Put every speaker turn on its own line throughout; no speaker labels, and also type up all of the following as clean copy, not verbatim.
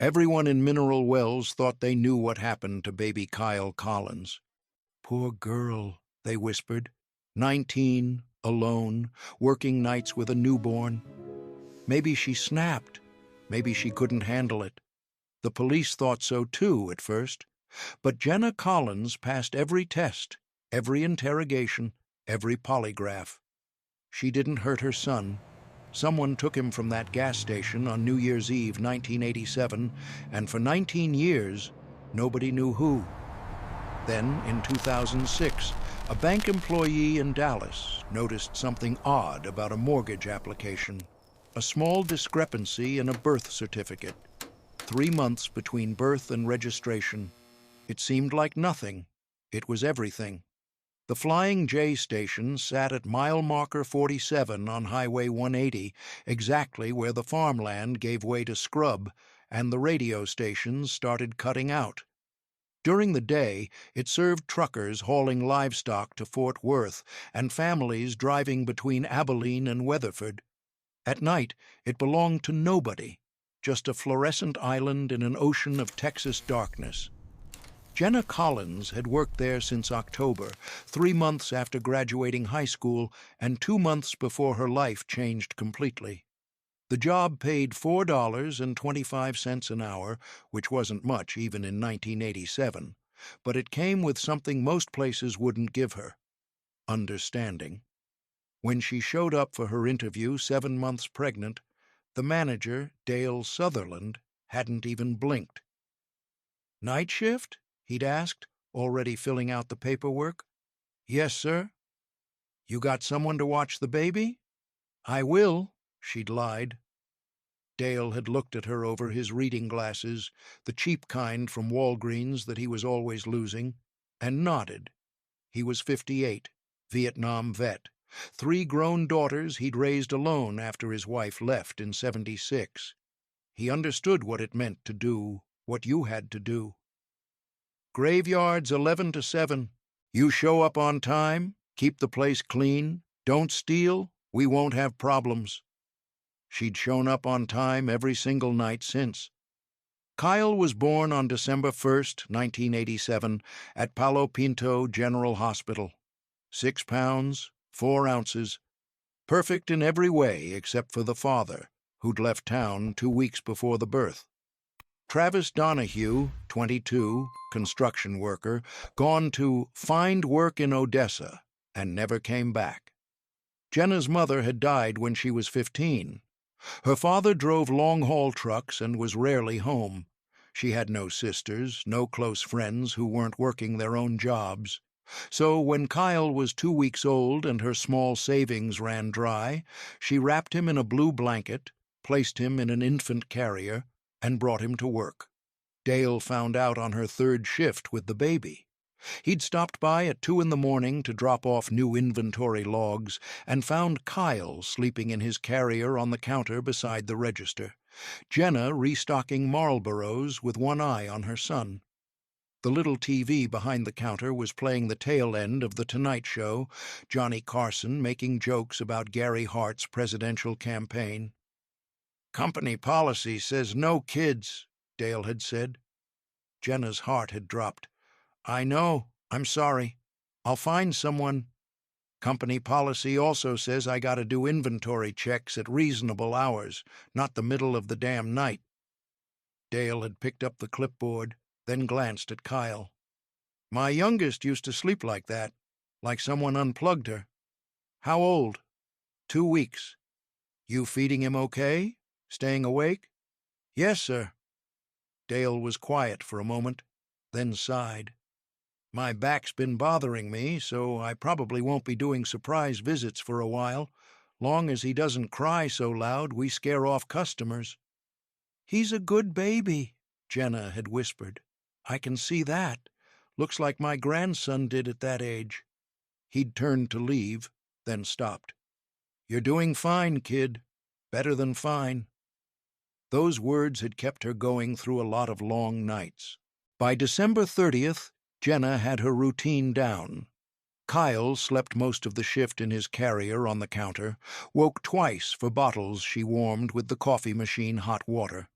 Everyone in Mineral Wells thought they knew what happened to baby Kyle Collins. "Poor girl," they whispered. 19, alone, working nights with a newborn. Maybe she snapped. Maybe she couldn't handle it. The police thought so too at first. But Jenna Collins passed every test, every interrogation, every polygraph. She didn't hurt her son. Someone took him from that gas station on New Year's Eve, 1987, and for 19 years, nobody knew who. Then, in 2006, a bank employee in Dallas noticed something odd about a mortgage application, a small discrepancy in a birth certificate. 3 months between birth and registration. It seemed like nothing. It was everything. The Flying J station sat at mile marker 47 on Highway 180, exactly where the farmland gave way to scrub, and the radio stations started cutting out. During the day, it served truckers hauling livestock to Fort Worth and families driving between Abilene and Weatherford. At night, it belonged to nobody, just a fluorescent island in an ocean of Texas darkness. Jenna Collins had worked there since October, 3 months after graduating high school and 2 months before her life changed completely. The job paid $4.25 an hour, which wasn't much even in 1987, but it came with something most places wouldn't give her: understanding. When she showed up for her interview 7 months pregnant, the manager, Dale Sutherland, hadn't even blinked. "Night shift?" he'd asked, already filling out the paperwork. "Yes, sir." "You got someone to watch the baby?" "I will," she'd lied. Dale had looked at her over his reading glasses, the cheap kind from Walgreens that he was always losing, and nodded. He was 58, Vietnam vet. 3 grown daughters he'd raised alone after his wife left in 76. He understood what it meant to do what you had to do. "Graveyards 11 to 7. You show up on time, keep the place clean, don't steal, we won't have problems." She'd shown up on time every single night since. Kyle was born on December 1st, 1987, at Palo Pinto General Hospital. 6 pounds, 4 ounces. Perfect in every way except for the father, who'd left town 2 weeks before the birth. Travis Donahue, 22, construction worker, gone to find work in Odessa and never came back. Jenna's mother had died when she was 15. Her father drove long-haul trucks and was rarely home. She had no sisters, no close friends who weren't working their own jobs. So when Kyle was 2 weeks old and her small savings ran dry, she wrapped him in a blue blanket, placed him in an infant carrier, and brought him to work. Dale found out on her 3rd shift with the baby. He'd stopped by at 2 in the morning to drop off new inventory logs and found Kyle sleeping in his carrier on the counter beside the register, Jenna restocking Marlboros with one eye on her son. The little TV behind the counter was playing the tail end of The Tonight Show, Johnny Carson making jokes about Gary Hart's presidential campaign. "Company policy says no kids," Dale had said. Jenna's heart had dropped. "I know. I'm sorry. I'll find someone. Company policy also says I gotta do inventory checks at reasonable hours, not the middle of the damn night." Dale had picked up the clipboard, then glanced at Kyle. "My youngest used to sleep like that, like someone unplugged her." "How old?" 2 weeks. "You feeding him okay? Staying awake?" "Yes, sir." Dale was quiet for a moment, then sighed. "My back's been bothering me, so I probably won't be doing surprise visits for a while. Long as he doesn't cry so loud, we scare off customers." "He's a good baby," Jenna had whispered. "I can see that. Looks like my grandson did at that age." He'd turned to leave, then stopped. "You're doing fine, kid. Better than fine." Those words had kept her going through a lot of long nights. By December 30th, Jenna had her routine down. Kyle slept most of the shift in his carrier on the counter, woke twice for bottles she warmed with the coffee machine hot water.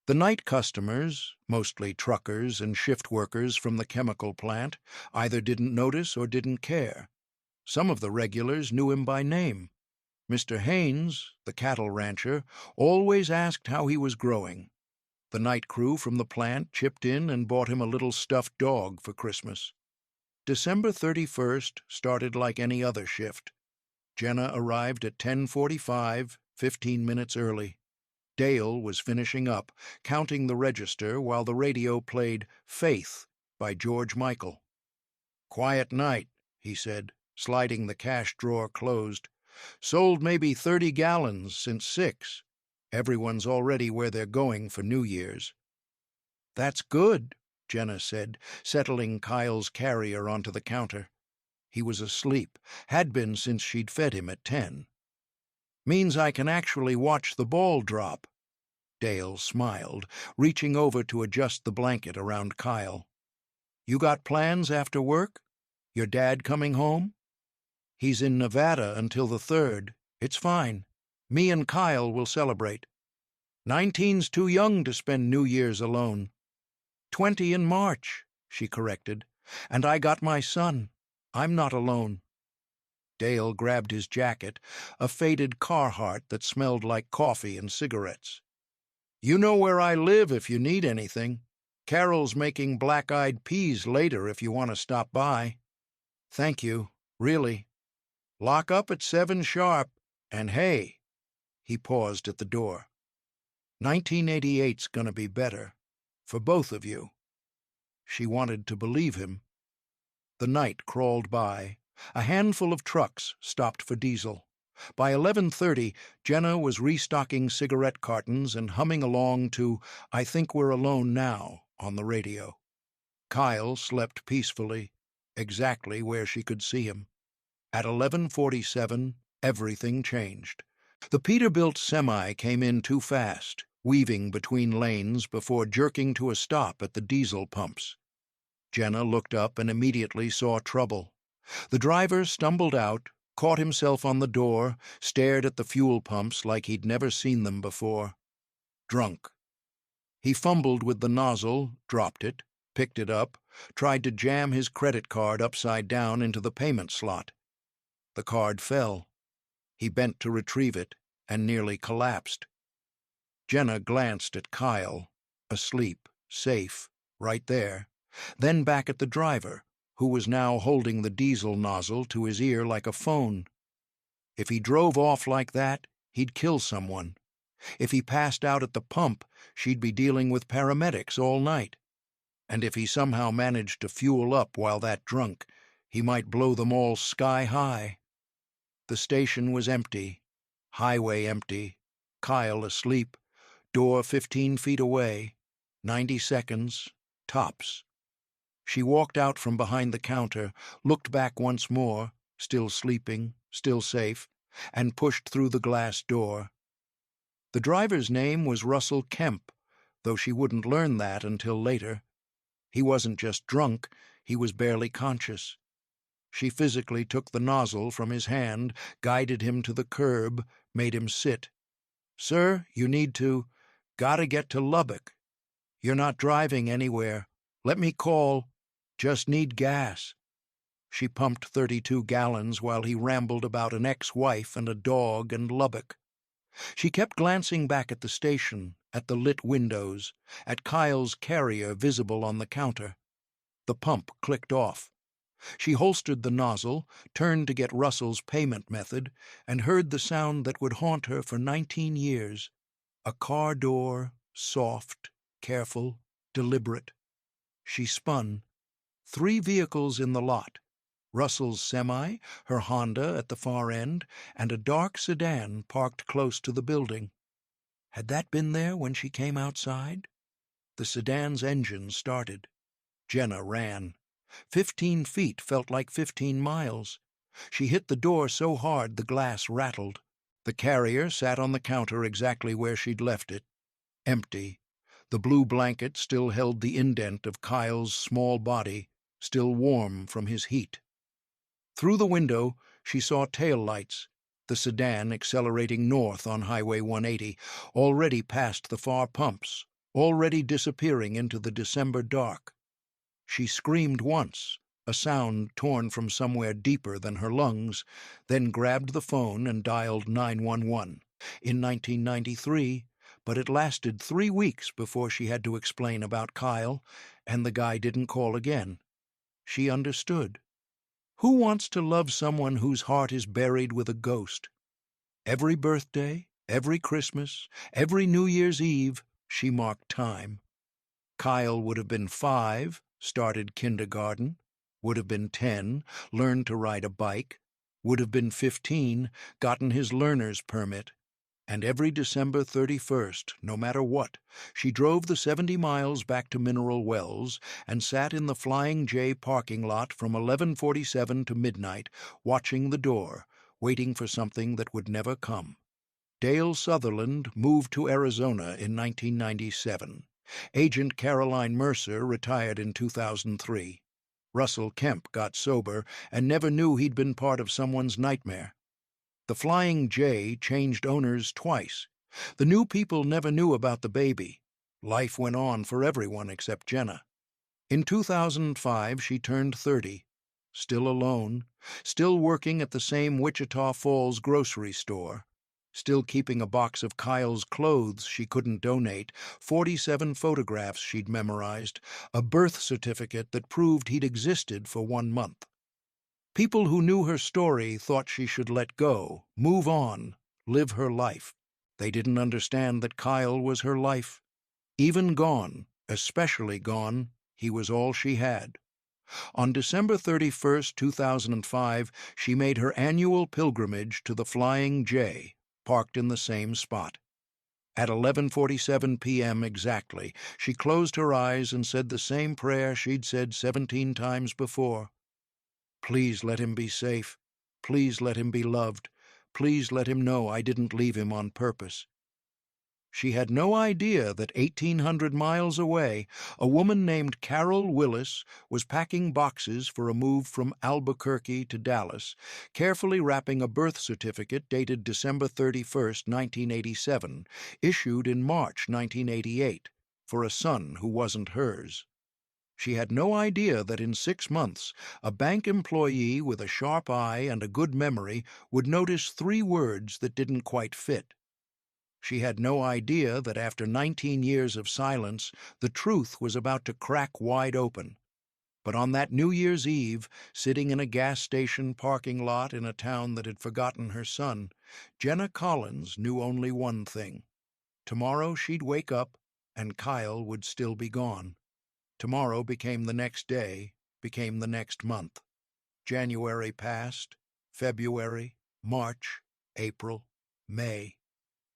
The night customers, mostly truckers and shift workers from the chemical plant, either didn't notice or didn't care. Some of the regulars knew him by name. Mr. Haynes, the cattle rancher, always asked how he was growing. The night crew from the plant chipped in and bought him a little stuffed dog for Christmas. December 31st started like any other shift. Jenna arrived at 10:45, 15 minutes early. Dale was finishing up, counting the register while the radio played Faith by George Michael. "Quiet night," he said, sliding the cash drawer closed. "Sold maybe 30 gallons since 6. Everyone's already where they're going for New Year's." "That's good," Jenna said, settling Kyle's carrier onto the counter. He was asleep, had been since she'd fed him at 10. "Means I can actually watch the ball drop." Dale smiled, reaching over to adjust the blanket around Kyle. "You got plans after work? Your dad coming home?" "He's in Nevada until the 3rd. It's fine. Me and Kyle will celebrate. 19's too young to spend New Year's alone." 20 in March, she corrected. "And I got my son. I'm not alone." Dale grabbed his jacket, a faded Carhartt that smelled like coffee and cigarettes. "You know where I live if you need anything. Carol's making black-eyed peas later if you want to stop by." "Thank you, really. Lock up at 7 sharp, and hey," he paused at the door, "1988's gonna be better, for both of you." She wanted to believe him. The night crawled by. A handful of trucks stopped for diesel. By 11:30, Jenna was restocking cigarette cartons and humming along to "I Think We're Alone Now" on the radio. Kyle slept peacefully, exactly where she could see him. At 11:47, everything changed. The Peterbilt semi came in too fast, weaving between lanes before jerking to a stop at the diesel pumps. Jenna looked up and immediately saw trouble. The driver stumbled out, caught himself on the door, stared at the fuel pumps like he'd never seen them before. Drunk. He fumbled with the nozzle, dropped it, picked it up, tried to jam his credit card upside down into the payment slot. The card fell. He bent to retrieve it and nearly collapsed. Jenna glanced at Kyle, asleep, safe, right there, then back at the driver, who was now holding the diesel nozzle to his ear like a phone. If he drove off like that, he'd kill someone. If he passed out at the pump, she'd be dealing with paramedics all night. And if he somehow managed to fuel up while that drunk, he might blow them all sky high. The station was empty, highway empty, Kyle asleep, door 15 feet away, 90 seconds, tops. She walked out from behind the counter, looked back once more, still sleeping, still safe, and pushed through the glass door. The driver's name was Russell Kemp, though she wouldn't learn that until later. He wasn't just drunk, he was barely conscious. She physically took the nozzle from his hand, guided him to the curb, made him sit. "Sir, you need to... gotta get to Lubbock. You're not driving anywhere. Let me call... just need gas." She pumped 32 gallons while he rambled about an ex-wife and a dog and Lubbock. She kept glancing back at the station, at the lit windows, at Kyle's carrier visible on the counter. The pump clicked off. She holstered the nozzle, turned to get Russell's payment method, and heard the sound that would haunt her for 19 years. A car door, soft, careful, deliberate. She spun. 3 vehicles in the lot. Russell's semi, her Honda at the far end, and a dark sedan parked close to the building. Had that been there when she came outside? The sedan's engine started. Jenna ran. 15 feet felt like 15 miles. She hit the door so hard the glass rattled. The carrier sat on the counter exactly where she'd left it. Empty. The blue blanket still held the indent of Kyle's small body, still warm from his heat. Through the window, she saw taillights, the sedan accelerating north on Highway 180, already past the far pumps, already disappearing into the December dark. She screamed once, a sound torn from somewhere deeper than her lungs, then grabbed the phone and dialed 911 in 1993, but it lasted 3 weeks before she had to explain about Kyle, and the guy didn't call again. She understood. Who wants to love someone whose heart is buried with a ghost? Every birthday, every Christmas, every New Year's Eve, she marked time. Kyle would have been 5, started kindergarten, would have been 10, learned to ride a bike, would have been 15, gotten his learner's permit, and every December 31st, no matter what, she drove the 70 miles back to Mineral Wells and sat in the Flying J parking lot from 11:47 to midnight, watching the door, waiting for something that would never come. Dale Sutherland moved to Arizona in 1997. Agent Caroline Mercer retired in 2003. Russell Kemp got sober and never knew he'd been part of someone's nightmare. The Flying J changed owners twice. The new people never knew about the baby. Life went on for everyone except Jenna. In 2005, she turned 30. Still alone, still working at the same Wichita Falls grocery store, still keeping a box of Kyle's clothes she couldn't donate, 47 photographs she'd memorized, a birth certificate that proved he'd existed for 1 month. People who knew her story thought she should let go, move on, live her life. They didn't understand that Kyle was her life. Even gone, especially gone, he was all she had. On December 31st, 2005, she made her annual pilgrimage to the Flying J, parked in the same spot. At 11:47 p.m. exactly, she closed her eyes and said the same prayer she'd said 17 times before. Please let him be safe. Please let him be loved. Please let him know I didn't leave him on purpose. She had no idea that 1,800 miles away, a woman named Carol Willis was packing boxes for a move from Albuquerque to Dallas, carefully wrapping a birth certificate dated December 31st, 1987, issued in March 1988, for a son who wasn't hers. She had no idea that in 6 months, a bank employee with a sharp eye and a good memory would notice 3 words that didn't quite fit. She had no idea that after 19 years of silence, the truth was about to crack wide open. But on that New Year's Eve, sitting in a gas station parking lot in a town that had forgotten her son, Jenna Collins knew only one thing. Tomorrow she'd wake up, and Kyle would still be gone. Tomorrow became the next day, became the next month. January passed, February, March, April, May.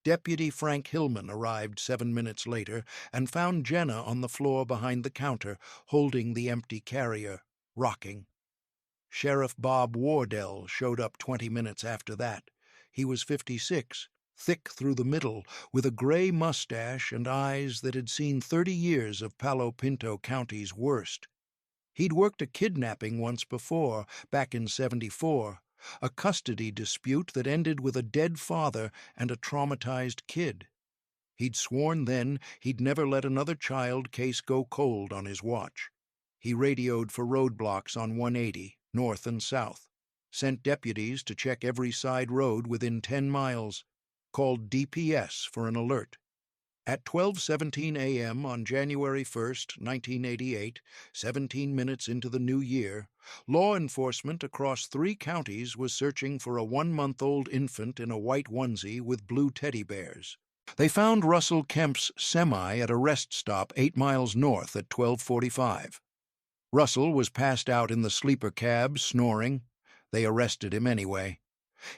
Deputy Frank Hillman arrived 7 minutes later and found Jenna on the floor behind the counter, holding the empty carrier, rocking. Sheriff Bob Wardell showed up 20 minutes after that. He was 56, thick through the middle, with a gray mustache and eyes that had seen 30 years of Palo Pinto County's worst. He'd worked a kidnapping once before, back in '74, a custody dispute that ended with a dead father and a traumatized kid. He'd sworn then he'd never let another child case go cold on his watch. He radioed for roadblocks on 180, north and south, sent deputies to check every side road within 10 miles, called DPS for an alert. At 12:17 a.m. on January 1st, 1988, 17 minutes into the new year, law enforcement across 3 counties was searching for a 1-month-old infant in a white onesie with blue teddy bears. They found Russell Kemp's semi at a rest stop 8 miles north at 12:45. Russell was passed out in the sleeper cab, snoring. They arrested him anyway.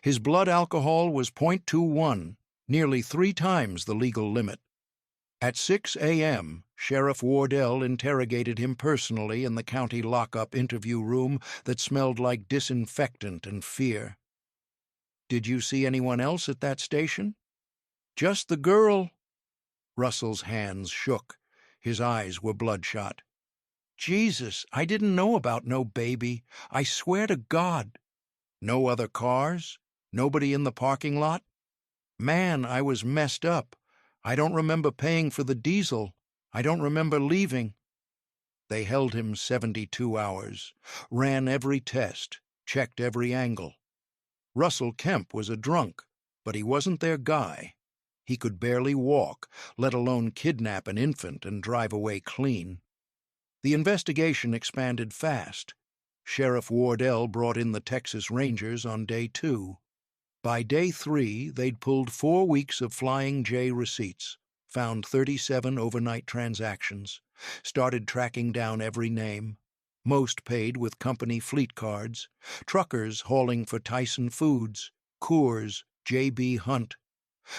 His blood alcohol was .21, nearly 3 times the legal limit. At 6 a.m., Sheriff Wardell interrogated him personally in the county lockup interview room that smelled like disinfectant and fear. "Did you see anyone else at that station?" "Just the girl." Russell's hands shook. His eyes were bloodshot. "Jesus, I didn't know about no baby. I swear to God." "No other cars? Nobody in the parking lot?" "Man, I was messed up. I don't remember paying for the diesel. I don't remember leaving. They held him 72 hours, ran every test, checked every angle. Russell Kemp was a drunk, but he wasn't their guy. He could barely walk, let alone kidnap an infant and drive away clean. The investigation expanded fast. Sheriff Wardell brought in the Texas Rangers on day 2. By day 3, they'd pulled 4 weeks of Flying J receipts, found 37 overnight transactions, started tracking down every name. Most paid with company fleet cards, truckers hauling for Tyson Foods, Coors, J.B. Hunt.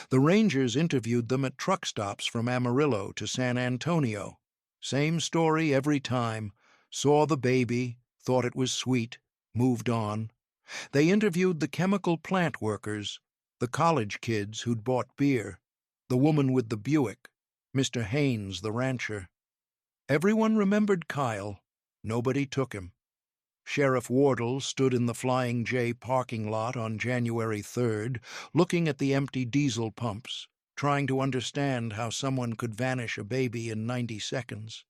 The Rangers interviewed them at truck stops from Amarillo to San Antonio. Same story every time. Saw the baby, thought it was sweet, moved on. They interviewed the chemical plant workers, the college kids who'd bought beer, the woman with the Buick, Mr. Haynes, the rancher. Everyone remembered Kyle. Nobody took him. Sheriff Wardle stood in the Flying J parking lot on January 3rd, looking at the empty diesel pumps, trying to understand how someone could vanish a baby in 90 seconds.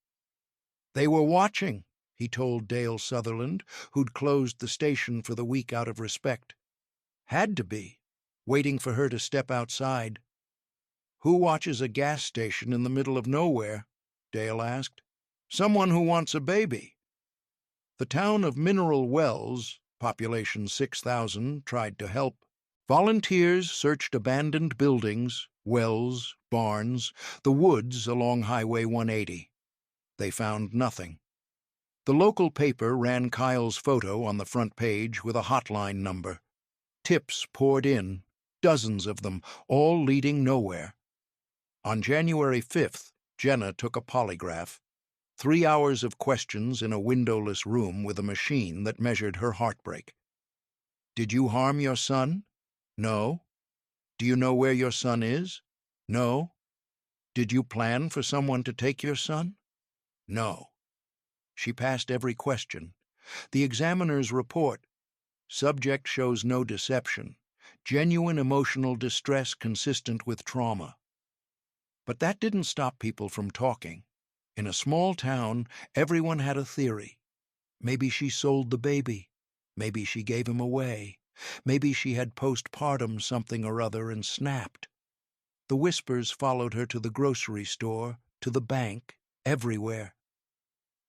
They were watching, he told Dale Sutherland, who'd closed the station for the week out of respect. Had to be, waiting for her to step outside. Who watches a gas station in the middle of nowhere? Dale asked. Someone who wants a baby. The town of Mineral Wells, population 6,000, tried to help. Volunteers searched abandoned buildings, wells, barns, the woods along Highway 180. They found nothing. The local paper ran Kyle's photo on the front page with a hotline number. Tips poured in, dozens of them, all leading nowhere. On January 5th, Jenna took a polygraph. 3 hours of questions in a windowless room with a machine that measured her heartbreak. Did you harm your son? No. Do you know where your son is? No. Did you plan for someone to take your son? No. She passed every question. The examiner's report. Subject shows no deception. Genuine emotional distress consistent with trauma. But that didn't stop people from talking. In a small town, everyone had a theory. Maybe she sold the baby. Maybe she gave him away. Maybe she had postpartum something or other and snapped. The whispers followed her to the grocery store, to the bank, everywhere.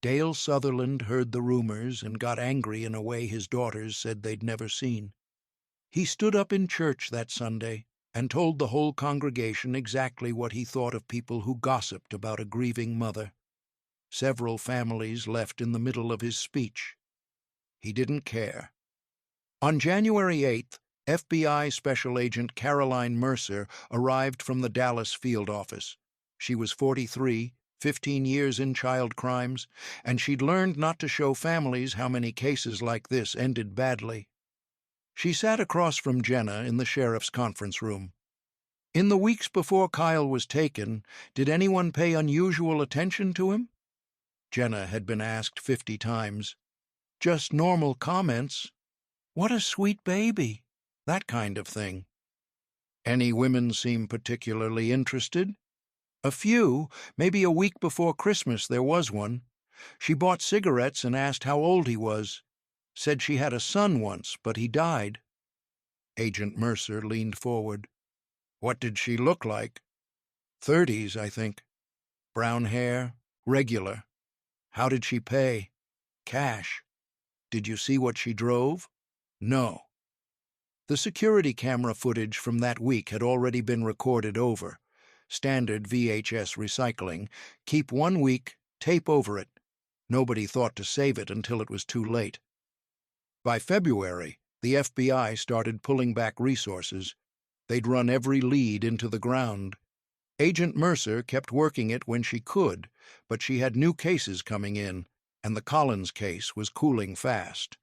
Dale Sutherland heard the rumors and got angry in a way his daughters said they'd never seen. He stood up in church that Sunday and told the whole congregation exactly what he thought of people who gossiped about a grieving mother. Several families left in the middle of his speech. He didn't care. On January 8th, FBI Special Agent Caroline Mercer arrived from the Dallas field office. She was 43, 15 years in child crimes, and she'd learned not to show families how many cases like this ended badly. She sat across from Jenna in the sheriff's conference room. In the weeks before Kyle was taken, did anyone pay unusual attention to him? Jenna had been asked 50 times. Just normal comments. What a sweet baby. That kind of thing. Any women seem particularly interested? A few. Maybe a week before Christmas there was one. She bought cigarettes and asked how old he was. Said she had a son once, but he died. Agent Mercer leaned forward. What did she look like? 30s, I think. Brown hair, regular. How did she pay? Cash. Did you see what she drove? No. The security camera footage from that week had already been recorded over. Standard VHS recycling. Keep 1 week, tape over it. Nobody thought to save it until it was too late. By February, the FBI started pulling back resources. They'd run every lead into the ground. Agent Mercer kept working it when she could, but she had new cases coming in, and the Collins case was cooling fast.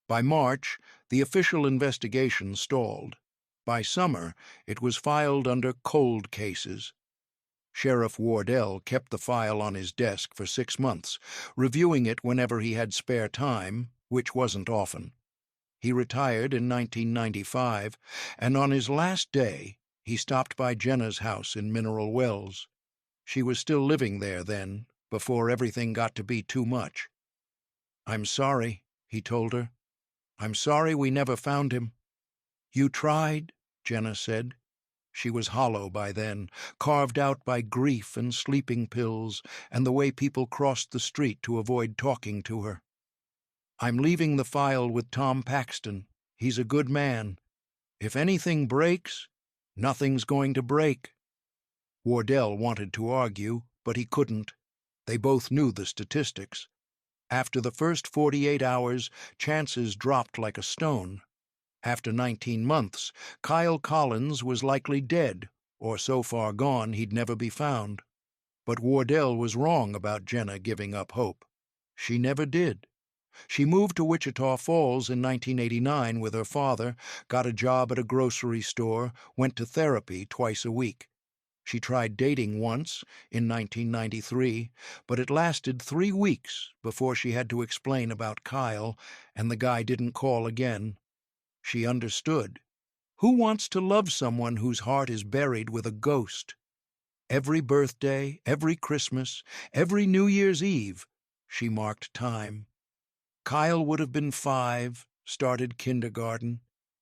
By March, the official investigation stalled. By summer, it was filed under cold cases. Sheriff Wardell kept the file on his desk for 6 months, reviewing it whenever he had spare time, which wasn't often. He retired in 1995, and on his last day, he stopped by Jenna's house in Mineral Wells. She was still living there then, before everything got to be too much. "I'm sorry," he told her. "I'm sorry we never found him." "You tried," Jenna said. She was hollow by then, carved out by grief and sleeping pills and the way people crossed the street to avoid talking to her. "I'm leaving the file with Tom Paxton. He's a good man. If anything breaks, nothing's going to break." Wardell wanted to argue, but he couldn't. They both knew the statistics. After the first 48 hours, chances dropped like a stone. After 19 months, Kyle Collins was likely dead, or so far gone he'd never be found. But Wardell was wrong about Jenna giving up hope. She never did. She moved to Wichita Falls in 1989 with her father, got a job at a grocery store, went to therapy twice a week. She tried dating once, in 1993, but it lasted 3 weeks before she had to explain about Kyle, and the guy didn't call again. She understood. Who wants to love someone whose heart is buried with a ghost? Every birthday, every Christmas, every New Year's Eve, she marked time. Kyle would have been 5, started kindergarten,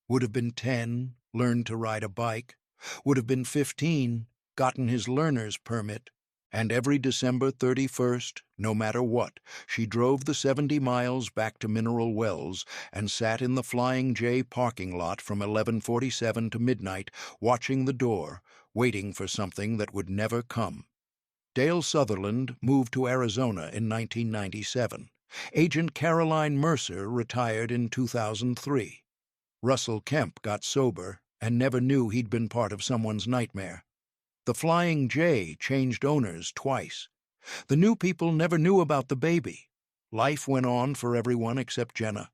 would have been 10, learned to ride a bike, would have been 15, gotten his learner's permit, and every December 31st, no matter what, she drove the 70 miles back to Mineral Wells and sat in the Flying J parking lot from 11:47 to midnight, watching the door, waiting for something that would never come. Dale Sutherland moved to Arizona in 1997. Agent Caroline Mercer retired in 2003. Russell Kemp got sober and never knew he'd been part of someone's nightmare. The Flying J changed owners twice. The new people never knew about the baby. Life went on for everyone except Jenna.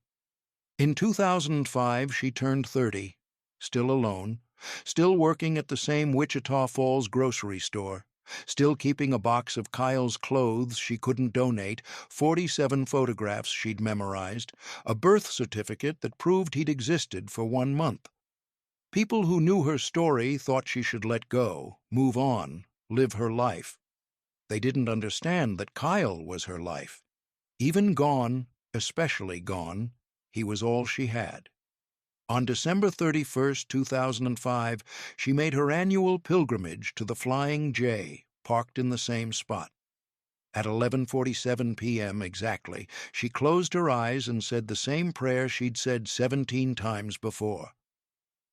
In 2005, she turned 30, still alone, still working at the same Wichita Falls grocery store, still keeping a box of Kyle's clothes she couldn't donate, 47 photographs she'd memorized, a birth certificate that proved he'd existed for 1 month. People who knew her story thought she should let go, move on, live her life. They didn't understand that Kyle was her life. Even gone, especially gone, he was all she had. On December 31st, 2005, she made her annual pilgrimage to the Flying J, parked in the same spot. At 11:47 p.m. exactly, she closed her eyes and said the same prayer she'd said 17 times before.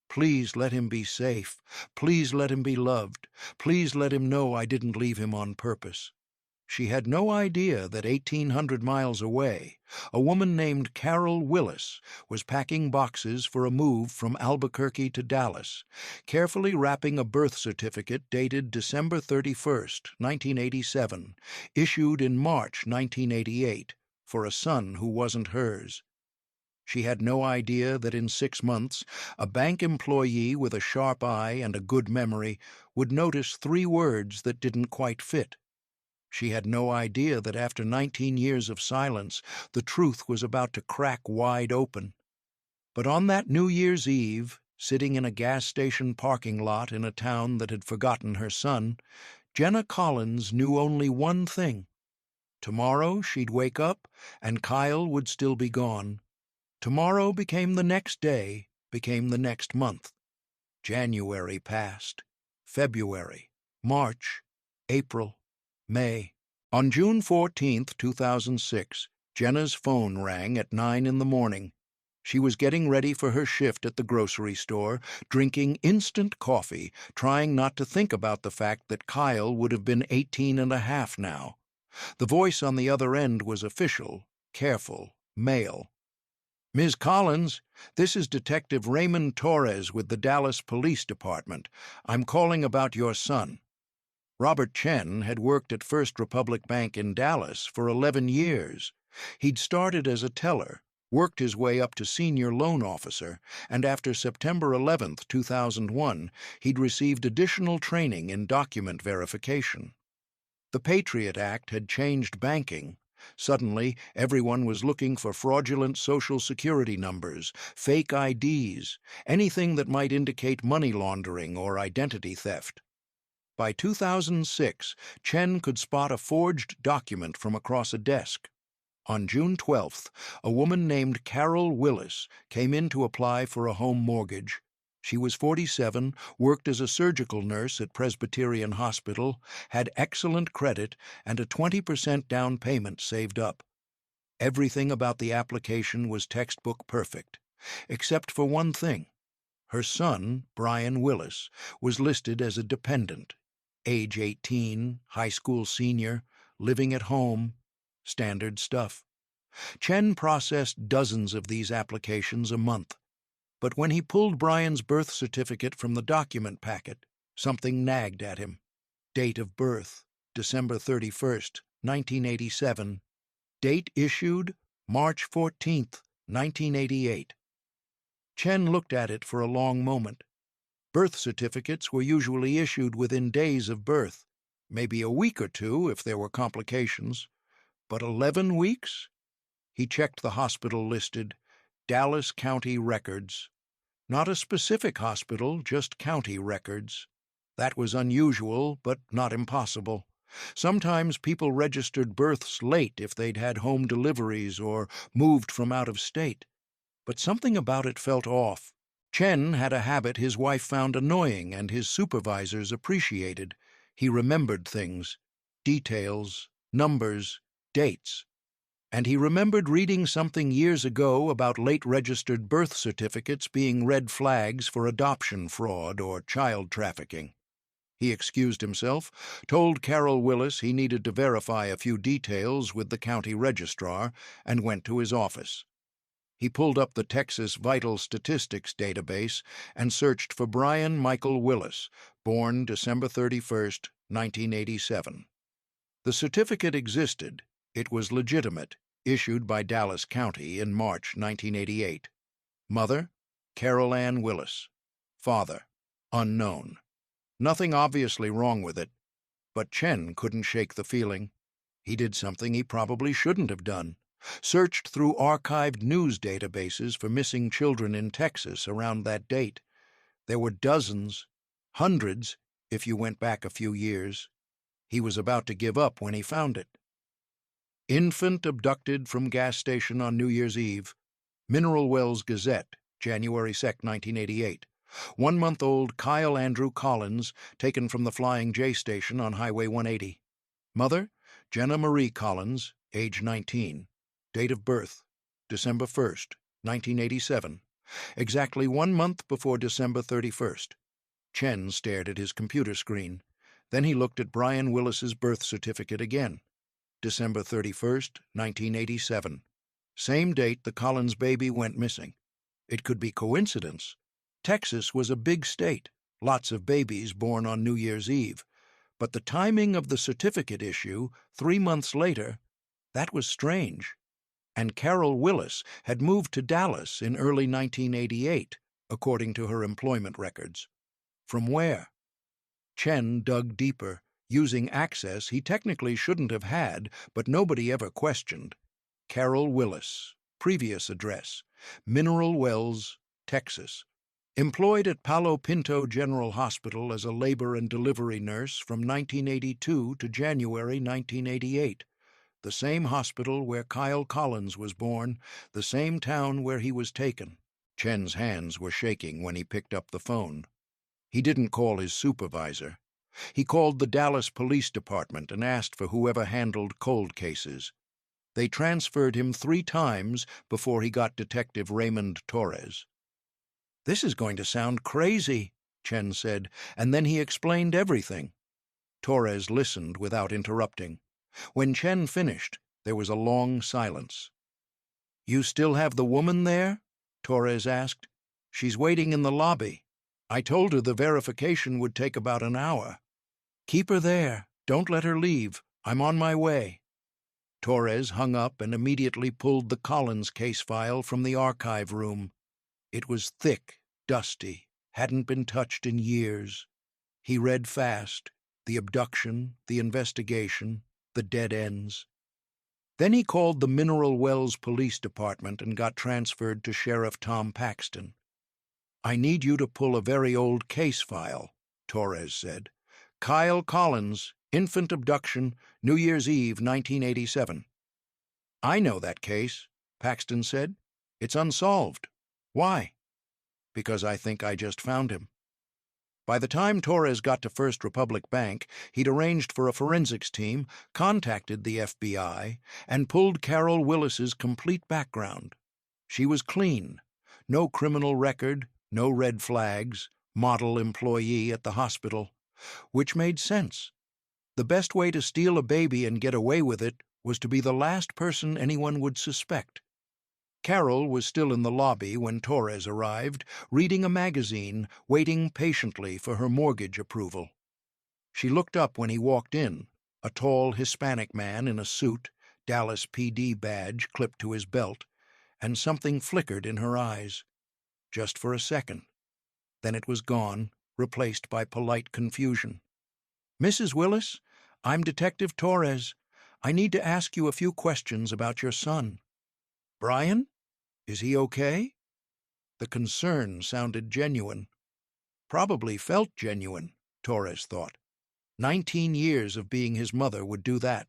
"Please let him be safe. Please let him be loved. Please let him know I didn't leave him on purpose." She had no idea that 1,800 miles away, a woman named Carol Willis was packing boxes for a move from Albuquerque to Dallas, carefully wrapping a birth certificate dated December 31st, 1987, issued in March 1988, for a son who wasn't hers. She had no idea that in 6 months, a bank employee with a sharp eye and a good memory would notice 3 words that didn't quite fit. She had no idea that after 19 years of silence, the truth was about to crack wide open. But on that New Year's Eve, sitting in a gas station parking lot in a town that had forgotten her son, Jenna Collins knew only one thing. Tomorrow she'd wake up and Kyle would still be gone. Tomorrow became the next day, became the next month. January passed. February, March, April, May. On June 14, 2006, Jenna's phone rang at 9 in the morning. She was getting ready for her shift at the grocery store, drinking instant coffee, trying not to think about the fact that Kyle would have been 18 and a half now. The voice on the other end was official, careful, male. "Ms. Collins, this is Detective Raymond Torres with the Dallas Police Department. I'm calling about your son." Robert Chen had worked at First Republic Bank in Dallas for 11 years. He'd started as a teller, worked his way up to senior loan officer, and after September 11, 2001, he'd received additional training in document verification. The Patriot Act had changed banking. Suddenly, everyone was looking for fraudulent Social Security numbers, fake IDs, anything that might indicate money laundering or identity theft. By 2006, Chen could spot a forged document from across a desk. On June 12th, a woman named Carol Willis came in to apply for a home mortgage. She was 47, worked as a surgical nurse at Presbyterian Hospital, had excellent credit, and a 20% down payment saved up. Everything about the application was textbook perfect, except for one thing. Her son, Brian Willis, was listed as a dependent, age 18, high school senior, living at home, standard stuff. Chen processed dozens of these applications a month, but when he pulled Brian's birth certificate from the document packet, something nagged at him. Date of birth, December 31st, 1987. Date issued, March 14th, 1988. Chen looked at it for a long moment. Birth certificates were usually issued within days of birth, maybe a week or two if there were complications. But 11 weeks? He checked the hospital listed, Dallas County Records. Not a specific hospital, just county records. That was unusual, but not impossible. Sometimes people registered births late if they'd had home deliveries or moved from out of state. But something about it felt off. Chen had a habit his wife found annoying and his supervisors appreciated. He remembered things, details, numbers, dates. And he remembered reading something years ago about late registered birth certificates being red flags for adoption fraud or child trafficking. He excused himself, told Carol Willis he needed to verify a few details with the county registrar, and went to his office. He pulled up the Texas Vital Statistics database and searched for Brian Michael Willis, born December 31st, 1987. The certificate existed. It was legitimate, issued by Dallas County in March 1988. Mother, Carol Ann Willis. Father, unknown. Nothing obviously wrong with it, but Chen couldn't shake the feeling. He did something he probably shouldn't have done. Searched through archived news databases for missing children in Texas around that date. There were dozens, hundreds, if you went back a few years. He was about to give up when he found it. Infant abducted from gas station on New Year's Eve. Mineral Wells Gazette, January 2, 1988. 1-month-old Kyle Andrew Collins, taken from the Flying J station on Highway 180. Mother, Jenna Marie Collins, age 19. Date of birth, December 1st, 1987. Exactly 1 month before December 31st. Chen stared at his computer screen. Then he looked at Brian Willis's birth certificate again. December 31st, 1987. Same date the Collins baby went missing. It could be coincidence. Texas was a big state, lots of babies born on New Year's Eve. But the timing of the certificate issue, 3 months later, that was strange. And Carol Willis had moved to Dallas in early 1988, according to her employment records. From where? Chen dug deeper, using access he technically shouldn't have had, but nobody ever questioned. Carol Willis, previous address, Mineral Wells, Texas. Employed at Palo Pinto General Hospital as a labor and delivery nurse from 1982 to January 1988. The same hospital where Kyle Collins was born, the same town where he was taken. Chen's hands were shaking when he picked up the phone. He didn't call his supervisor. He called the Dallas Police Department and asked for whoever handled cold cases. They transferred him 3 times before he got Detective Raymond Torres. "This is going to sound crazy," Chen said, and then he explained everything. Torres listened without interrupting. When Chen finished, there was a long silence. "You still have the woman there?" Torres asked. "She's waiting in the lobby. I told her the verification would take about an hour. Keep her there. Don't let her leave. I'm on my way." Torres hung up and immediately pulled the Collins case file from the archive room. It was thick, dusty, hadn't been touched in years. He read fast, the abduction, the investigation, the dead ends. Then he called the Mineral Wells Police Department and got transferred to Sheriff Tom Paxton. "I need you to pull a very old case file," Torres said. Kyle Collins, infant abduction, New Year's Eve, 1987. I know that case, Paxton said. It's unsolved. Why? Because I think I just found him. By the time Torres got to First Republic Bank, he'd arranged for a forensics team, contacted the FBI, and pulled Carol Willis's complete background. She was clean. No criminal record, no red flags, model employee at the hospital. Which made sense. The best way to steal a baby and get away with it was to be the last person anyone would suspect. Carol was still in the lobby when Torres arrived, reading a magazine, waiting patiently for her mortgage approval. She looked up when he walked in, a tall Hispanic man in a suit, Dallas PD badge clipped to his belt, and something flickered in her eyes. Just for a second. Then it was gone, replaced by polite confusion. "Mrs. Willis, I'm Detective Torres. I need to ask you a few questions about your son." "Brian? Is he okay?" The concern sounded genuine. Probably felt genuine, Torres thought. 19 years of being his mother would do that.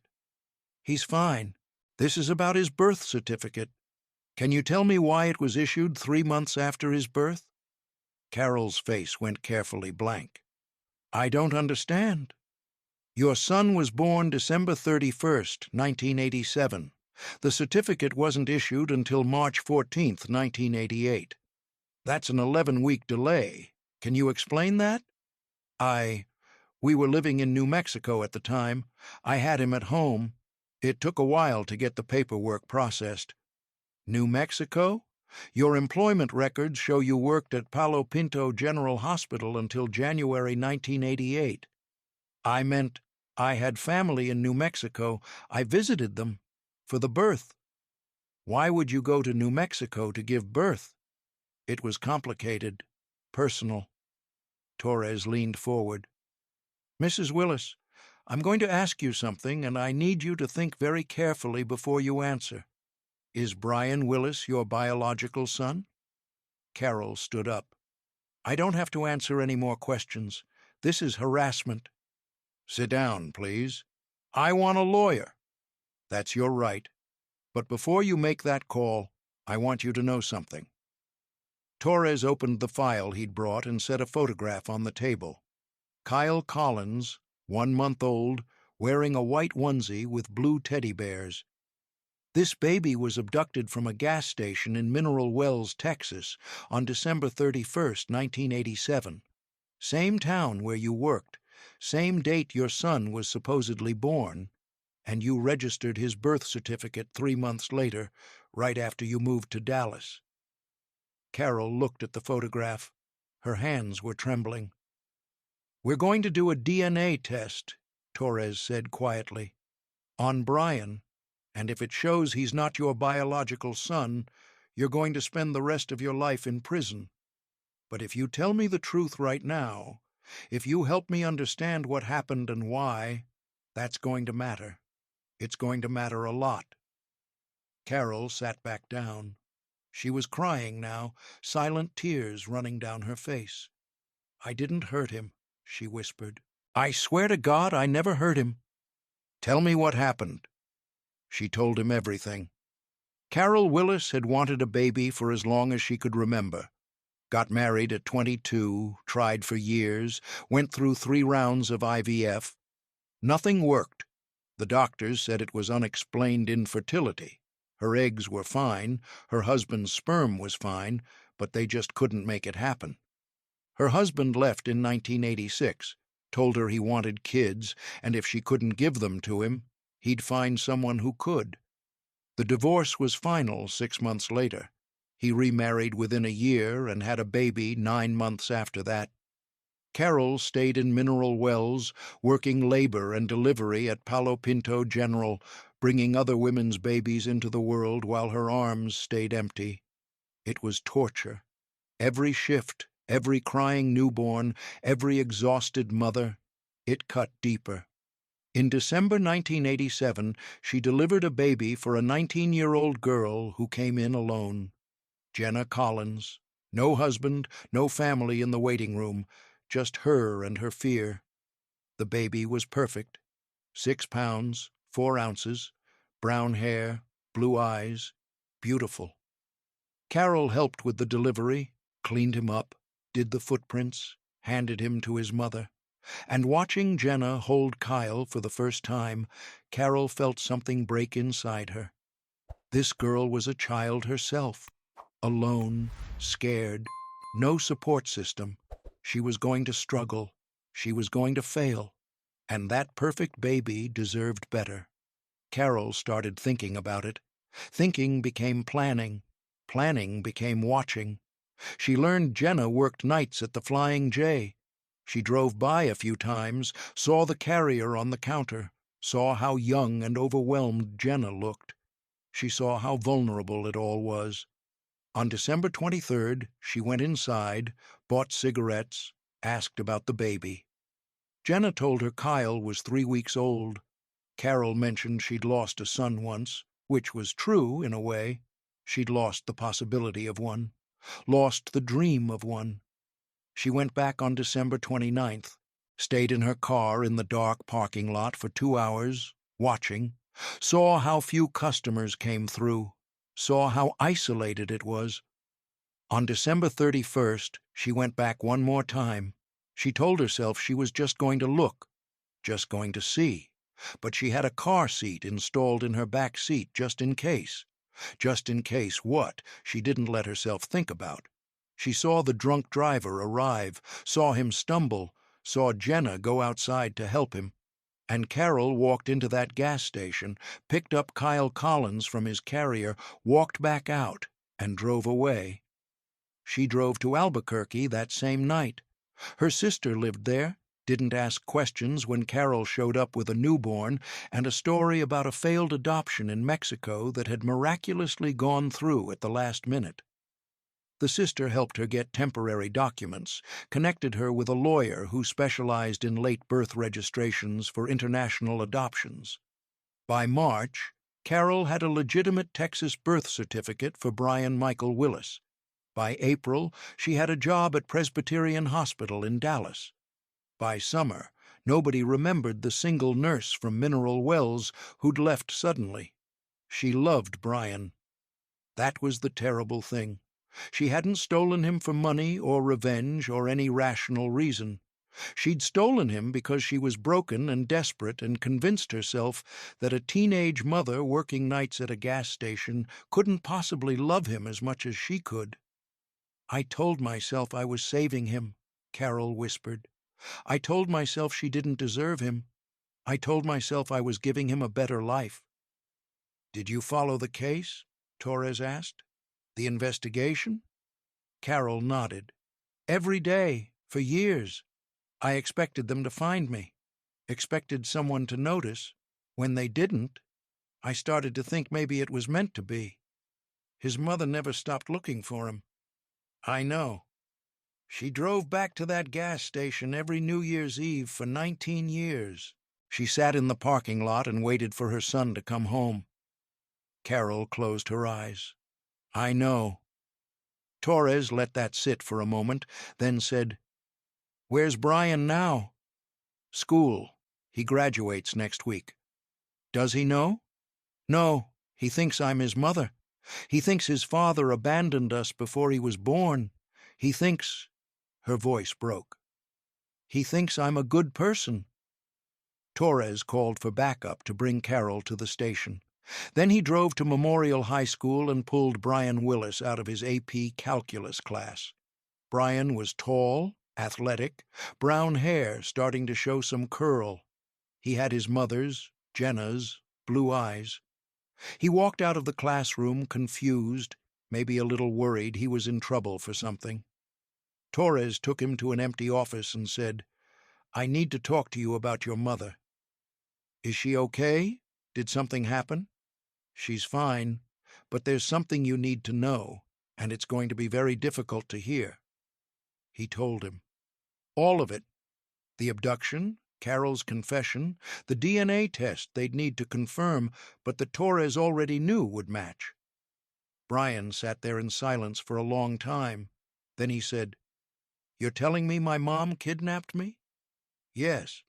"He's fine. This is about his birth certificate. Can you tell me why it was issued 3 months after his birth?" Carol's face went carefully blank. "I don't understand." "Your son was born December 31st, 1987. The certificate wasn't issued until March 14th, 1988. That's an 11-week delay. Can you explain that?" We were living in New Mexico at the time. I had him at home. It took a while to get the paperwork processed." "New Mexico? Your employment records show you worked at Palo Pinto General Hospital until January 1988. "I meant I had family in New Mexico. I visited them for the birth." "Why would you go to New Mexico to give birth?" "It was complicated, personal." Torres leaned forward. "Mrs. Willis, I'm going to ask you something, and I need you to think very carefully before you answer. Is Brian Willis your biological son?" Carol stood up. "I don't have to answer any more questions. This is harassment." "Sit down, please." "I want a lawyer." "That's your right. But before you make that call, I want you to know something." Torres opened the file he'd brought and set a photograph on the table. Kyle Collins, 1 month old, wearing a white onesie with blue teddy bears. This baby was abducted from a gas station in Mineral Wells, Texas, on December 31st, 1987. Same town where you worked, same date your son was supposedly born, and you registered his birth certificate 3 months later, right after you moved to Dallas. Carol looked at the photograph. Her hands were trembling. "We're going to do a DNA test," Torres said quietly, "on Brian, and if it shows he's not your biological son, you're going to spend the rest of your life in prison. But if you tell me the truth right now, if you help me understand what happened and why, that's going to matter. It's going to matter a lot." Carol sat back down. She was crying now, silent tears running down her face. "I didn't hurt him," she whispered. "I swear to God I never hurt him." "Tell me what happened." She told him everything. Carol Willis had wanted a baby for as long as she could remember. Got married at 22, tried for years, went through 3 rounds of IVF. Nothing worked. The doctors said it was unexplained infertility. Her eggs were fine, her husband's sperm was fine, but they just couldn't make it happen. Her husband left in 1986, told her he wanted kids, and if she couldn't give them to him, he'd find someone who could. The divorce was final 6 months later. He remarried within a year and had a baby 9 months after that. Carol stayed in Mineral Wells, working labor and delivery at Palo Pinto General, bringing other women's babies into the world while her arms stayed empty. It was torture. Every shift, every crying newborn, every exhausted mother, it cut deeper. In December 1987, she delivered a baby for a 19-year-old girl who came in alone. Jenna Collins. No husband, no family in the waiting room, just her and her fear. The baby was perfect. 6 pounds, 4 ounces, brown hair, blue eyes, beautiful. Carol helped with the delivery, cleaned him up, did the footprints, handed him to his mother. And watching Jenna hold Kyle for the first time, Carol felt something break inside her. This girl was a child herself, alone, scared, no support system. She was going to struggle. She was going to fail. And that perfect baby deserved better. Carol started thinking about it. Thinking became planning. Planning became watching. She learned Jenna worked nights at the Flying J. She drove by a few times, saw the carrier on the counter, saw how young and overwhelmed Jenna looked. She saw how vulnerable it all was. On December 23rd, she went inside, bought cigarettes, asked about the baby. Jenna told her Kyle was 3 weeks old. Carol mentioned she'd lost a son once, which was true in a way. She'd lost the possibility of one, lost the dream of one. She went back on December 29th, stayed in her car in the dark parking lot for 2 hours, watching, saw how few customers came through, saw how isolated it was. On December 31st, she went back one more time. She told herself she was just going to look, just going to see. But she had a car seat installed in her back seat just in case. Just in case what, she didn't let herself think about. She saw the drunk driver arrive, saw him stumble, saw Jenna go outside to help him. And Carol walked into that gas station, picked up Kyle Collins from his carrier, walked back out, and drove away. She drove to Albuquerque that same night. Her sister lived there, didn't ask questions when Carol showed up with a newborn and a story about a failed adoption in Mexico that had miraculously gone through at the last minute. The sister helped her get temporary documents, connected her with a lawyer who specialized in late birth registrations for international adoptions. By March, Carol had a legitimate Texas birth certificate for Brian Michael Willis. By April, she had a job at Presbyterian Hospital in Dallas. By summer, nobody remembered the single nurse from Mineral Wells who'd left suddenly. She loved Brian. That was the terrible thing. She hadn't stolen him for money or revenge or any rational reason. She'd stolen him because she was broken and desperate and convinced herself that a teenage mother working nights at a gas station couldn't possibly love him as much as she could. "I told myself I was saving him," Carol whispered. "I told myself she didn't deserve him. I told myself I was giving him a better life." "Did you follow the case?" Torres asked. "The investigation?" Carol nodded. "Every day, for years. I expected them to find me. Expected someone to notice. When they didn't, I started to think maybe it was meant to be. His mother never stopped looking for him." "I know. She drove back to that gas station every New Year's Eve for 19 years. She sat in the parking lot and waited for her son to come home." Carol closed her eyes. "I know." Torres let that sit for a moment, then said, "Where's Brian now?" "School. He graduates next week." "Does he know?" "No. He thinks I'm his mother. He thinks his father abandoned us before he was born. He thinks—" Her voice broke. "He thinks I'm a good person." Torres called for backup to bring Carol to the station. Then he drove to Memorial High School and pulled Brian Willis out of his AP calculus class. Brian was tall, athletic, brown hair starting to show some curl. He had his mother's, Jenna's, blue eyes. He walked out of the classroom confused, maybe a little worried he was in trouble for something. Torres took him to an empty office and said, "I need to talk to you about your mother." "Is she okay? Did something happen?" "She's fine, but there's something you need to know, and it's going to be very difficult to hear." He told him. All of it. The abduction, Carol's confession, the DNA test they'd need to confirm, but that Torres already knew would match. Brian sat there in silence for a long time. Then he said, "You're telling me my mom kidnapped me?" "Yes."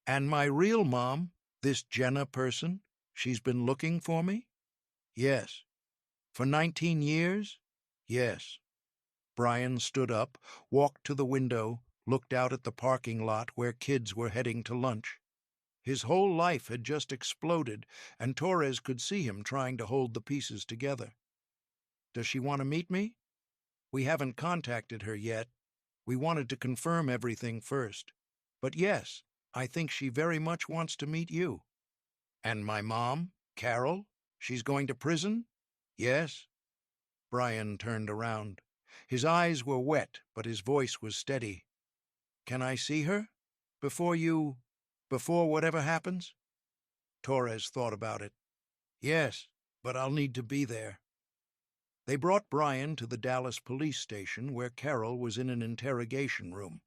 And my real mom, this Jenna person, she's been looking for me? Yes. For 19 years? Yes. Brian stood up, walked to the window, looked out at the parking lot where kids were heading to lunch. His whole life had just exploded, and Torres could see him trying to hold the pieces together. Does she want to meet me? We haven't contacted her yet. We wanted to confirm everything first. But yes, I think she very much wants to meet you. And my mom, Carol? She's going to prison? Yes. Brian turned around. His eyes were wet, but his voice was steady. Can I see her? Before whatever happens? Torres thought about it. Yes, but I'll need to be there. They brought Brian to the Dallas police station where Carol was in an interrogation room.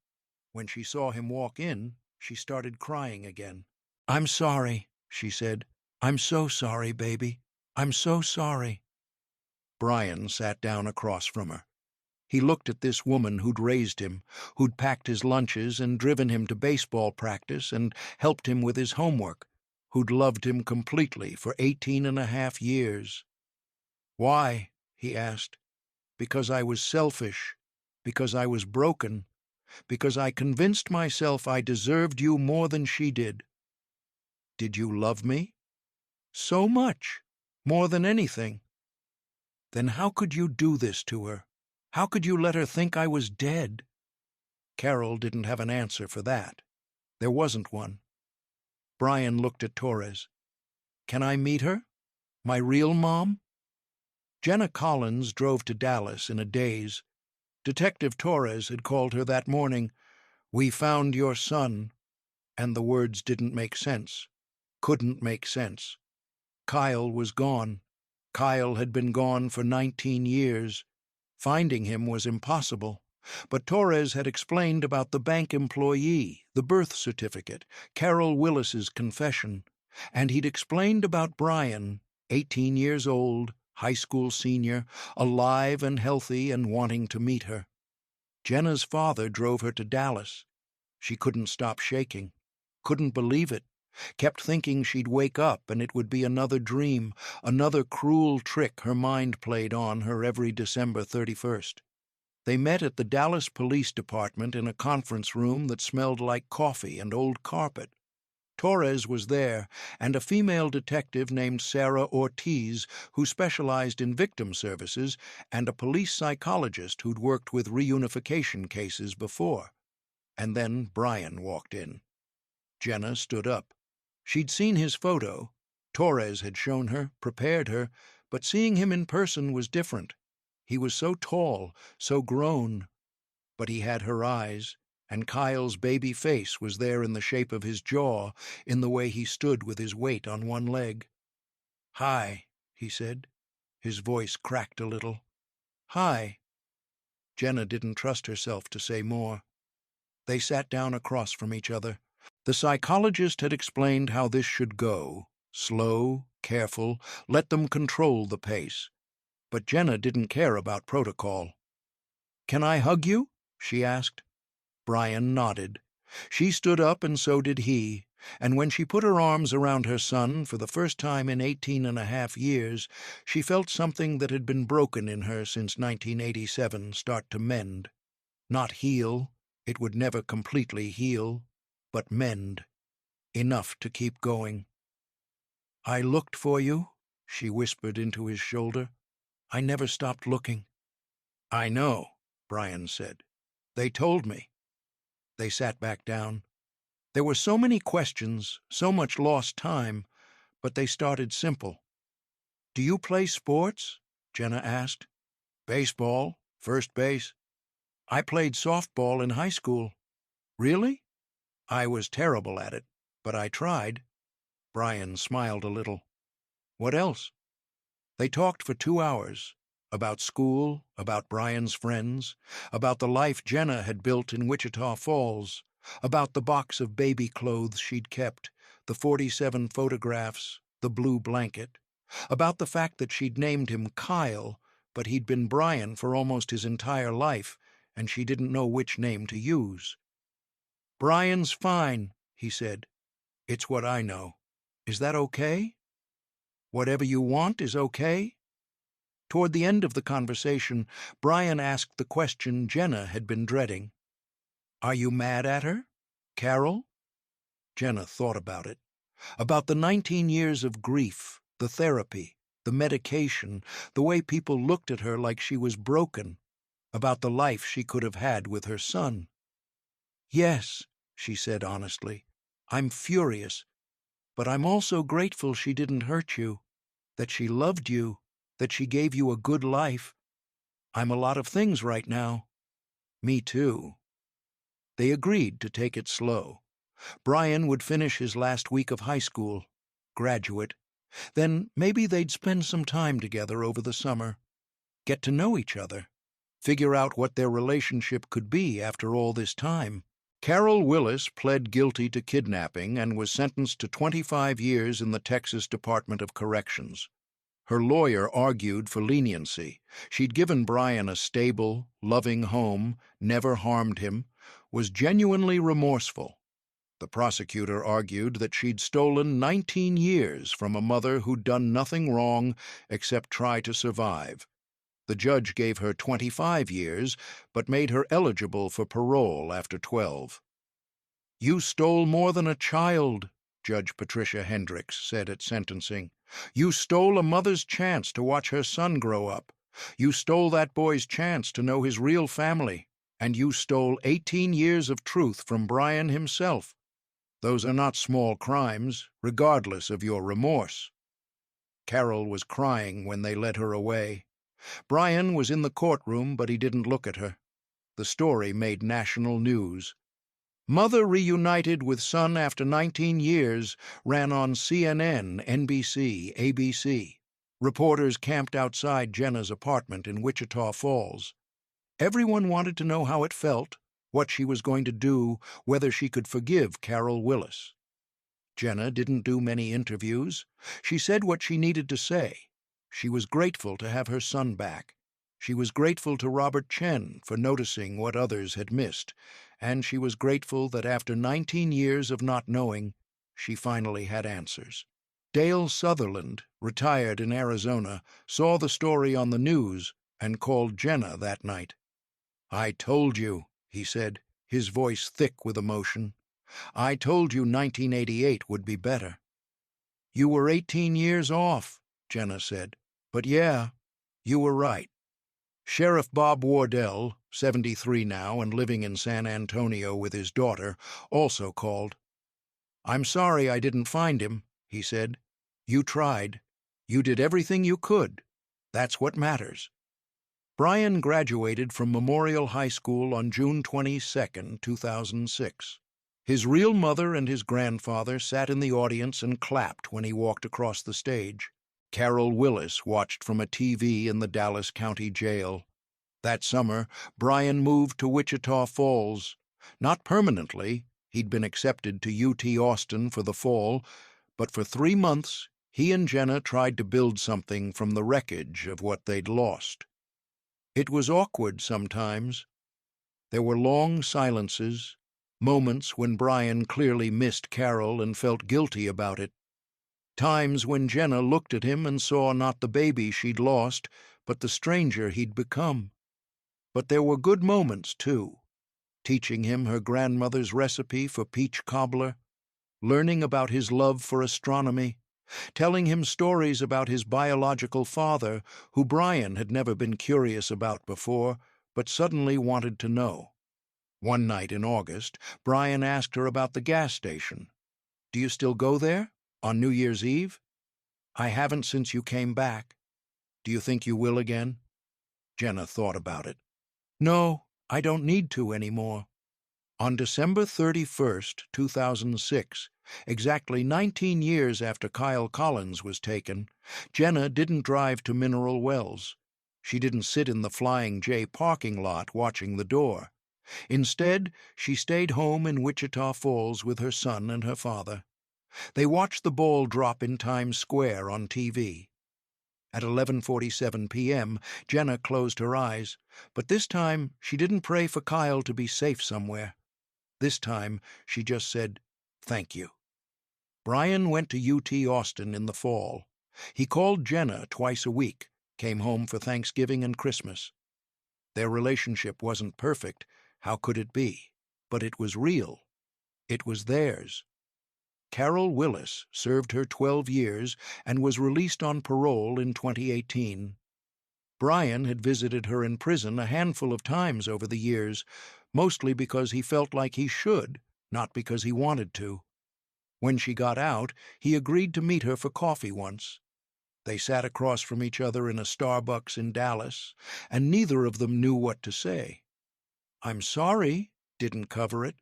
When she saw him walk in, she started crying again. I'm sorry, she said. I'm so sorry, baby. I'm so sorry. Brian sat down across from her. He looked at this woman who'd raised him, who'd packed his lunches and driven him to baseball practice and helped him with his homework, who'd loved him completely for 18.5 years. Why? He asked. Because I was selfish, because I was broken, because I convinced myself I deserved you more than she did. Did you love me? So much, more than anything. Then how could you do this to her? How could you let her think I was dead? Carol didn't have an answer for that. There wasn't one. Brian looked at Torres. Can I meet her? My real mom? Jenna Collins drove to Dallas in a daze. Detective Torres had called her that morning. We found your son. And the words didn't make sense. Couldn't make sense. Kyle was gone. Kyle had been gone for 19 years. Finding him was impossible. But Torres had explained about the bank employee, the birth certificate, Carol Willis's confession, and he'd explained about Brian, 18 years old, high school senior, alive and healthy and wanting to meet her. Jenna's father drove her to Dallas. She couldn't stop shaking, couldn't believe it, kept thinking she'd wake up and it would be another dream, another cruel trick her mind played on her every December 31st. They met at the Dallas Police Department in a conference room that smelled like coffee and old carpet. Torres was there, and a female detective named Sarah Ortiz, who specialized in victim services, and a police psychologist who'd worked with reunification cases before. And then Brian walked in. Jenna stood up. She'd seen his photo. Torres had shown her, prepared her, but seeing him in person was different. He was so tall, so grown. But he had her eyes, and Kyle's baby face was there in the shape of his jaw, in the way he stood with his weight on one leg. Hi, he said. His voice cracked a little. Hi. Jenna didn't trust herself to say more. They sat down across from each other. The psychologist had explained how this should go. Slow, careful, let them control the pace. But Jenna didn't care about protocol. Can I hug you? She asked. Brian nodded. She stood up and so did he, and when she put her arms around her son for the first time in 18.5 years, she felt something that had been broken in her since 1987 start to mend. Not heal, it would never completely heal, but mend. Enough to keep going. I looked for you, she whispered into his shoulder. I never stopped looking. I know, Brian said. They told me. They sat back down. There were so many questions, so much lost time, but they started simple. Do you play sports? Jenna asked. Baseball, first base. I played softball in high school. Really? I was terrible at it, but I tried. Brian smiled a little. What else? They talked for 2 hours, about school, about Brian's friends, about the life Jenna had built in Wichita Falls, about the box of baby clothes she'd kept, the 47 photographs, the blue blanket, about the fact that she'd named him Kyle, but he'd been Brian for almost his entire life, and she didn't know which name to use. Brian's fine, he said. It's what I know. Is that okay? Whatever you want is okay? Toward the end of the conversation, Brian asked the question Jenna had been dreading. Are you mad at her? Carol? Jenna thought about it. About the 19 years of grief, the therapy, the medication, the way people looked at her like she was broken, about the life she could have had with her son. Yes, she said honestly, I'm furious, but I'm also grateful she didn't hurt you, that she loved you, that she gave you a good life. I'm a lot of things right now. Me too. They agreed to take it slow. Brian would finish his last week of high school, graduate. Then maybe they'd spend some time together over the summer, get to know each other, figure out what their relationship could be after all this time. Carol Willis pled guilty to kidnapping and was sentenced to 25 years in the Texas Department of Corrections. Her lawyer argued for leniency. She'd given Brian a stable, loving home, never harmed him, was genuinely remorseful. The prosecutor argued that she'd stolen 19 years from a mother who'd done nothing wrong except try to survive. The judge gave her 25 years, but made her eligible for parole after 12. You stole more than a child, Judge Patricia Hendricks said at sentencing. You stole a mother's chance to watch her son grow up. You stole that boy's chance to know his real family. And you stole 18 years of truth from Brian himself. Those are not small crimes, regardless of your remorse. Carol was crying when they led her away. Brian was in the courtroom, but he didn't look at her. The story made national news. Mother reunited with son after 19 years ran on CNN, NBC, ABC. Reporters camped outside Jenna's apartment in Wichita Falls. Everyone wanted to know how it felt, what she was going to do, whether she could forgive Carol Willis. Jenna didn't do many interviews. She said what she needed to say. She was grateful to have her son back. She was grateful to Robert Chen for noticing what others had missed, and she was grateful that after 19 years of not knowing, she finally had answers. Dale Sutherland, retired in Arizona, saw the story on the news and called Jenna that night. I told you, he said, his voice thick with emotion. I told you 1988 would be better. You were 18 years off, Jenna said. But yeah, you were right. Sheriff Bob Wardell, 73 now and living in San Antonio with his daughter, also called. I'm sorry I didn't find him, he said. You tried. You did everything you could. That's what matters. Brian graduated from Memorial High School on June 22, 2006. His real mother and his grandfather sat in the audience and clapped when he walked across the stage. Carol Willis watched from a TV in the Dallas County Jail. That summer, Brian moved to Wichita Falls. Not permanently, he'd been accepted to UT Austin for the fall, but for 3 months, he and Jenna tried to build something from the wreckage of what they'd lost. It was awkward sometimes. There were long silences, moments when Brian clearly missed Carol and felt guilty about it. Times when Jenna looked at him and saw not the baby she'd lost, but the stranger he'd become. But there were good moments, too. Teaching him her grandmother's recipe for peach cobbler, learning about his love for astronomy, telling him stories about his biological father, who Brian had never been curious about before, but suddenly wanted to know. One night in August, Brian asked her about the gas station. Do you still go there? On New Year's Eve? I haven't since you came back. Do you think you will again? Jenna thought about it. No, I don't need to anymore. On December 31st, 2006, exactly 19 years after Kyle Collins was taken, Jenna didn't drive to Mineral Wells. She didn't sit in the Flying J parking lot watching the door. Instead, she stayed home in Wichita Falls with her son and her father. They watched the ball drop in Times Square on TV. At 11:47 p.m., Jenna closed her eyes, but this time she didn't pray for Kyle to be safe somewhere. This time she just said, "Thank you." Brian went to UT Austin in the fall. He called Jenna twice a week, came home for Thanksgiving and Christmas. Their relationship wasn't perfect, how could it be? But it was real. It was theirs. Carol Willis served her 12 years and was released on parole in 2018. Brian had visited her in prison a handful of times over the years, mostly because he felt like he should, not because he wanted to. When she got out, he agreed to meet her for coffee once. They sat across from each other in a Starbucks in Dallas, and neither of them knew what to say. "I'm sorry" didn't cover it.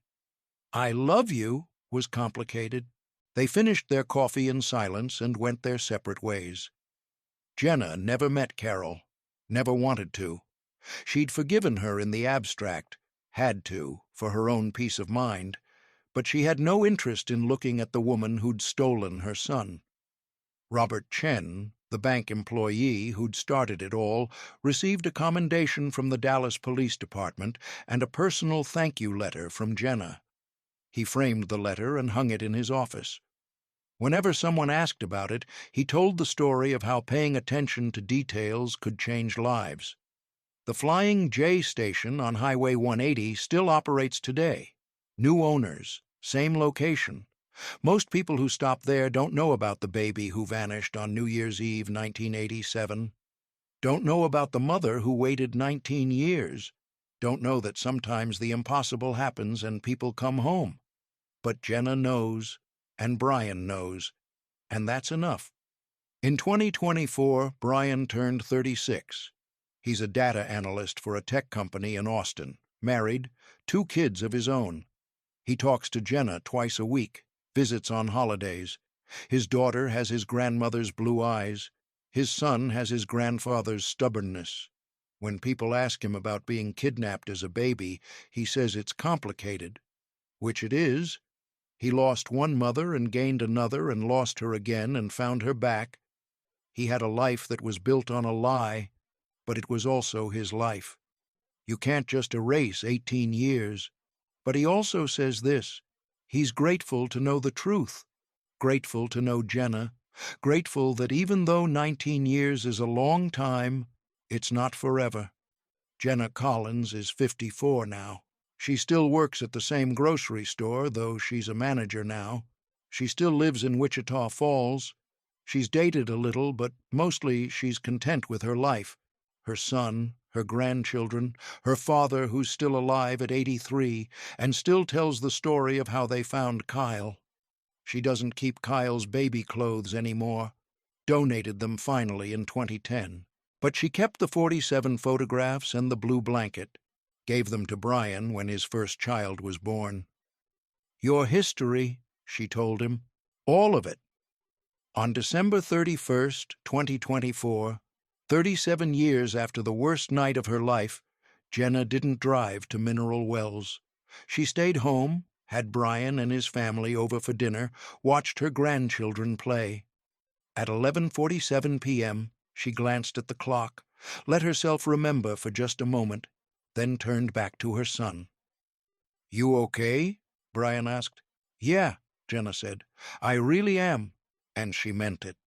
"I love you" was complicated. They finished their coffee in silence and went their separate ways. Jenna never met Carol, never wanted to. She'd forgiven her in the abstract, had to, for her own peace of mind, but she had no interest in looking at the woman who'd stolen her son. Robert Chen, the bank employee who'd started it all, received a commendation from the Dallas Police Department and a personal thank you letter from Jenna. He framed the letter and hung it in his office. Whenever someone asked about it, he told the story of how paying attention to details could change lives. The Flying J station on Highway 180 still operates today. New owners, same location. Most people who stop there don't know about the baby who vanished on New Year's Eve 1987. Don't know about the mother who waited 19 years. Don't know that sometimes the impossible happens and people come home. But Jenna knows, and Brian knows, and that's enough. In 2024, Brian turned 36. He's a data analyst for a tech company in Austin, married, 2 kids of his own. He talks to Jenna twice a week, visits on holidays. His daughter has his grandmother's blue eyes. His son has his grandfather's stubbornness. When people ask him about being kidnapped as a baby, he says it's complicated, which it is. He lost one mother and gained another and lost her again and found her back. He had a life that was built on a lie, but it was also his life. You can't just erase 18 years. But he also says this: he's grateful to know the truth, grateful to know Jenna, grateful that even though 19 years is a long time, it's not forever. Jenna Collins is 54 now. She still works at the same grocery store, though she's a manager now. She still lives in Wichita Falls. She's dated a little, but mostly she's content with her life. Her son, her grandchildren, her father who's still alive at 83 and still tells the story of how they found Kyle. She doesn't keep Kyle's baby clothes anymore. Donated them finally in 2010. But she kept the 47 photographs and the blue blanket. Gave them to Brian when his first child was born. "Your history," she told him. "All of it." On December 31st, 2024, 37 years after the worst night of her life, Jenna didn't drive to Mineral Wells. She stayed home, had Brian and his family over for dinner, watched her grandchildren play. At 11:47 p.m., she glanced at the clock, let herself remember for just a moment, then turned back to her son. "You okay?" Brian asked. "Yeah," Jenna said. "I really am." And she meant it.